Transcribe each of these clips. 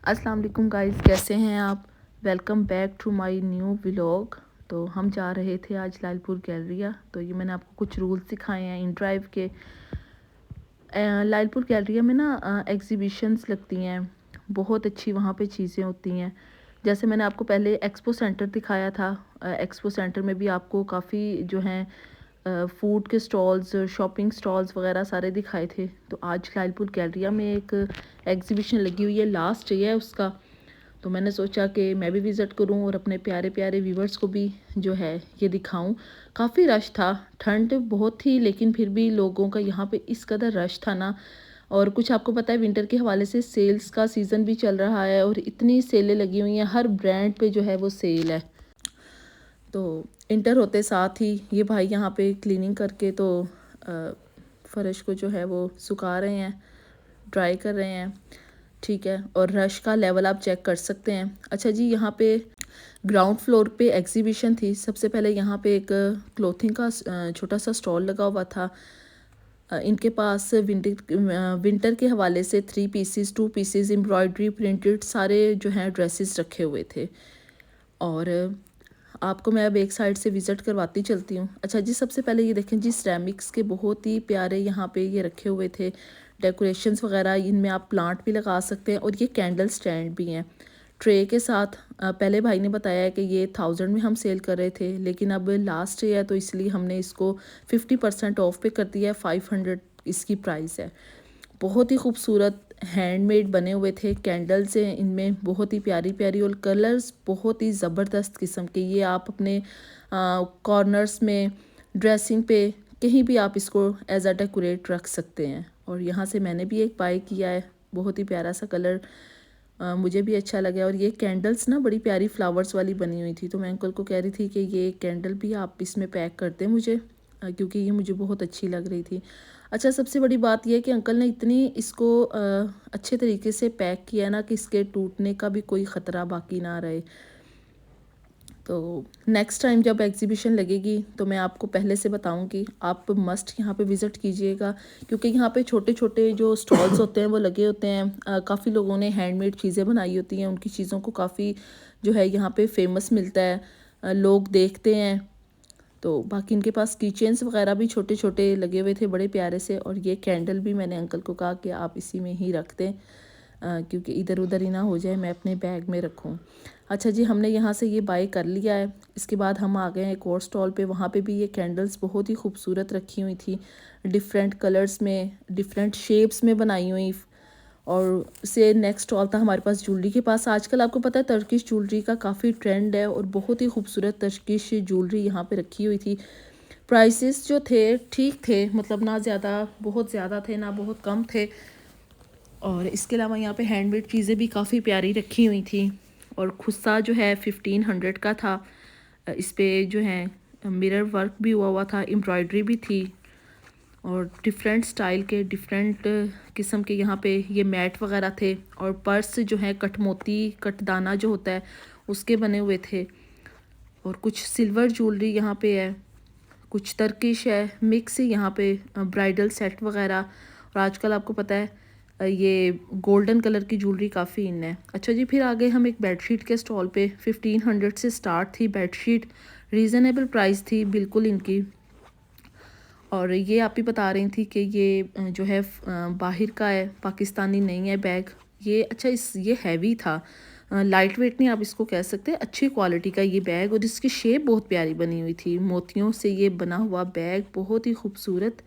अस्सलाम वालेकुम गाइस, कैसे हैं आप। Welcome back to my new vlog. तो हम जा रहे थे आज लालपुर गैलरिया। तो ये मैंने आपको कुछ रूल्स सिखाए हैं इन ड्राइव के। लालपुर गैलरिया में ना एग्जीबिशंस लगती हैं, बहुत अच्छी वहाँ पे चीज़ें होती हैं। जैसे मैंने आपको पहले एक्सपो सेंटर दिखाया था। एक्सपो सेंटर में भी आपको काफ़ी जो हैं फूड के स्टॉल्स, शॉपिंग स्टॉल्स वगैरह सारे दिखाए थे। तो आज लालपुर गैलरिया में एक एग्जीबिशन लगी हुई है, लास्ट डे है उसका। तो मैंने सोचा कि मैं भी विज़िट करूं और अपने प्यारे प्यारे व्यूवर्स को भी जो है ये दिखाऊं। काफ़ी रश था, ठंड बहुत थी, लेकिन फिर भी लोगों का यहाँ पे इस कदर रश था ना। और कुछ आपको पता है, विंटर के हवाले से सेल्स का सीज़न भी चल रहा है और इतनी सेलें लगी हुई हैं, हर ब्रांड पे जो है वो सेल है। तो इंटर होते साथ ही ये भाई यहाँ पे क्लीनिंग करके तो फ़र्श को जो है वो सुखा रहे हैं, ड्राई कर रहे हैं। ठीक है, और रश का लेवल आप चेक कर सकते हैं। अच्छा जी, यहाँ पे ग्राउंड फ्लोर पे एग्जीबिशन थी। सबसे पहले यहाँ पे एक क्लोथिंग का छोटा सा स्टॉल लगा हुआ था। इनके पास विंटर के हवाले से 3 पीसेस, 2 पीसेस, एम्ब्रॉयडरी, प्रिंटेड सारे जो हैं ड्रेसेस रखे हुए थे। और आपको मैं अब एक साइड से विज़िट करवाती चलती हूँ। अच्छा जी, सबसे पहले ये देखें जी, सिरेमिक्स के बहुत ही प्यारे यहाँ पे ये रखे हुए थे डेकोरेशंस वगैरह। इनमें आप प्लांट भी लगा सकते हैं और ये कैंडल स्टैंड भी हैं ट्रे के साथ। पहले भाई ने बताया है कि ये 1000 में हम सेल कर रहे थे, लेकिन अब लास्ट है तो इसलिए हमने इसको 50% ऑफ पे कर दिया है। 500 इसकी प्राइस है। बहुत ही खूबसूरत हैंडमेड बने हुए थे कैंडल्स हैं इनमें, बहुत ही प्यारी प्यारी, और कलर्स बहुत ही ज़बरदस्त किस्म के। ये आप अपने कॉर्नर्स में, ड्रेसिंग पे, कहीं भी आप इसको एज अ डेकोरेट रख सकते हैं। और यहाँ से मैंने भी एक बाय किया है, बहुत ही प्यारा सा कलर मुझे भी अच्छा लगा। और ये कैंडल्स ना बड़ी प्यारी फ्लावर्स वाली बनी हुई थी। तो मैं अंकल को कह रही थी कि ये कैंडल भी आप इसमें पैक कर दें मुझे, क्योंकि ये मुझे बहुत अच्छी लग रही थी। अच्छा, सबसे बड़ी बात यह है कि अंकल ने इतनी इसको अच्छे तरीके से पैक किया ना कि इसके टूटने का भी कोई ख़तरा बाकी ना रहे। तो नेक्स्ट टाइम जब एग्जीबिशन लगेगी तो मैं आपको पहले से बताऊंगी, आप मस्ट यहाँ पे विज़िट कीजिएगा, क्योंकि यहाँ पे छोटे छोटे जो स्टॉल्स होते हैं वो लगे होते हैं। काफ़ी लोगों ने हैंडमेड चीज़ें बनाई होती हैं, उनकी चीज़ों को काफ़ी जो है यहाँ पे फेमस मिलता है, लोग देखते हैं। तो बाकी इनके पास किचन्स वगैरह भी छोटे छोटे लगे हुए थे, बड़े प्यारे से। और ये कैंडल भी मैंने अंकल को कहा कि आप इसी में ही रख दें, क्योंकि इधर उधर ही ना हो जाए, मैं अपने बैग में रखूँ। अच्छा जी, हमने यहाँ से ये बाय कर लिया है। इसके बाद हम आ गए हैं एक और स्टॉल पे। वहाँ पे भी ये कैंडल्स बहुत ही खूबसूरत रखी हुई थी, डिफरेंट कलर्स में, डिफरेंट शेप्स में बनाई हुई। और से नेक्स्ट स्टॉल था हमारे पास ज्वेलरी के पास। आजकल आपको पता है टर्किश ज्वेलरी का काफ़ी ट्रेंड है और बहुत ही खूबसूरत टर्किश ज्वेलरी यहाँ पे रखी हुई थी। प्राइसेस जो थे ठीक थे, मतलब ना ज़्यादा बहुत ज़्यादा थे ना बहुत कम थे। और इसके अलावा यहाँ पे हैंडमेड चीज़ें भी काफ़ी प्यारी रखी हुई थी। और खुस्सा जो है 1500 का था। इस पे जो है मिरर वर्क भी हुआ था, एम्ब्रॉयडरी भी थी, और डिफरेंट स्टाइल के, डिफरेंट किस्म के यहाँ पे ये मैट वगैरह थे। और पर्स जो है कटमोती, कटदाना जो होता है उसके बने हुए थे। और कुछ सिल्वर ज्वेलरी यहाँ पे है, कुछ टर्किश है, मिक्स यहाँ पे ब्राइडल सेट वगैरह। और आजकल आपको पता है ये गोल्डन कलर की ज्वेलरी काफ़ी इन है। अच्छा जी, फिर आगे हम एक बेडशीट के स्टॉल पे। 1500 से स्टार्ट थी बेडशीट, रीज़नेबल प्राइस थी बिल्कुल इनकी। और ये आप ही बता रही थी कि ये जो है बाहर का है, पाकिस्तानी नहीं है बैग ये। अच्छा, ये हैवी था, लाइट वेट नहीं आप इसको कह सकते, अच्छी क्वालिटी का ये बैग। और इसकी शेप बहुत प्यारी बनी हुई थी, मोतियों से ये बना हुआ बैग, बहुत ही खूबसूरत।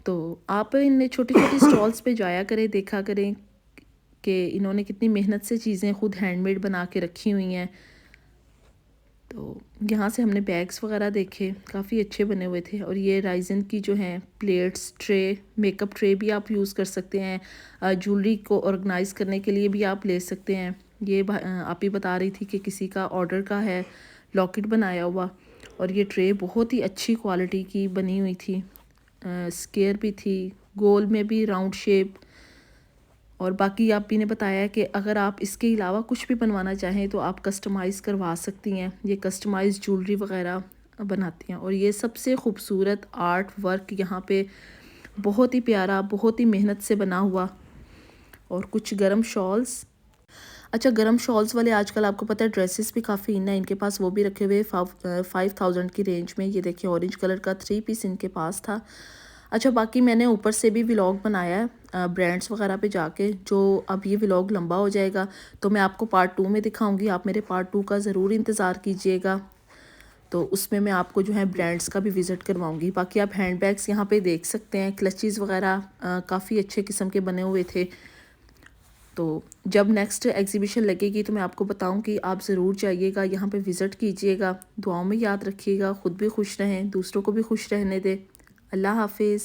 तो आप इन छोटी छोटी स्टॉल्स पे जाया करें, देखा करें कि इन्होंने कितनी मेहनत से चीज़ें खुद हैंडमेड बना के रखी हुई हैं। तो यहाँ से हमने बैग्स वगैरह देखे, काफ़ी अच्छे बने हुए थे। और ये राइजन की जो हैं प्लेट्स, ट्रे, मेकअप ट्रे भी आप यूज़ कर सकते हैं, ज्वेलरी को ऑर्गेनाइज़ करने के लिए भी आप ले सकते हैं। ये आप ही बता रही थी कि किसी का ऑर्डर का है, लॉकेट बनाया हुआ। और ये ट्रे बहुत ही अच्छी क्वालिटी की बनी हुई थी, स्क्वायर भी थी, गोल में भी, राउंड शेप। और बाकी आप भी ने बताया कि अगर आप इसके अलावा कुछ भी बनवाना चाहें तो आप कस्टमाइज़ करवा सकती हैं। ये कस्टमाइज़ ज्वेलरी वगैरह बनाती हैं। और ये सबसे खूबसूरत आर्ट वर्क यहाँ पे, बहुत ही प्यारा, बहुत ही मेहनत से बना हुआ। और कुछ गर्म शॉल्स, अच्छा, गरम शॉल्स वाले आजकल आपको पता है ड्रेसेस भी काफ़ी इन है इनके पास, वो भी रखे हुए 5000 की रेंज में। ये देखिए ऑरेंज कलर का 3 पीस इनके पास था। अच्छा, बाकी मैंने ऊपर से भी व्लॉग बनाया है ब्रांड्स वगैरह पे जाके, जो अब ये व्लॉग लंबा हो जाएगा तो मैं आपको पार्ट 2 में दिखाऊंगी। आप मेरे पार्ट 2 का ज़रूर इंतज़ार कीजिएगा। तो उसमें मैं आपको जो है ब्रांड्स का भी विज़िट करवाऊंगी। बाकी आप हैंड बैग्स यहाँ पे देख सकते हैं, क्लचीज़ वगैरह काफ़ी अच्छे किस्म के बने हुए थे। तो जब नेक्स्ट एग्जीबिशन लगेगी तो मैं आपको बताऊंगी, आप ज़रूर जाइएगा, यहाँ पे विज़िट कीजिएगा। दुआओं में याद रखिएगा, ख़ुद भी खुश रहें, दूसरों को भी खुश रहने दें। अल्लाह हाफिज़।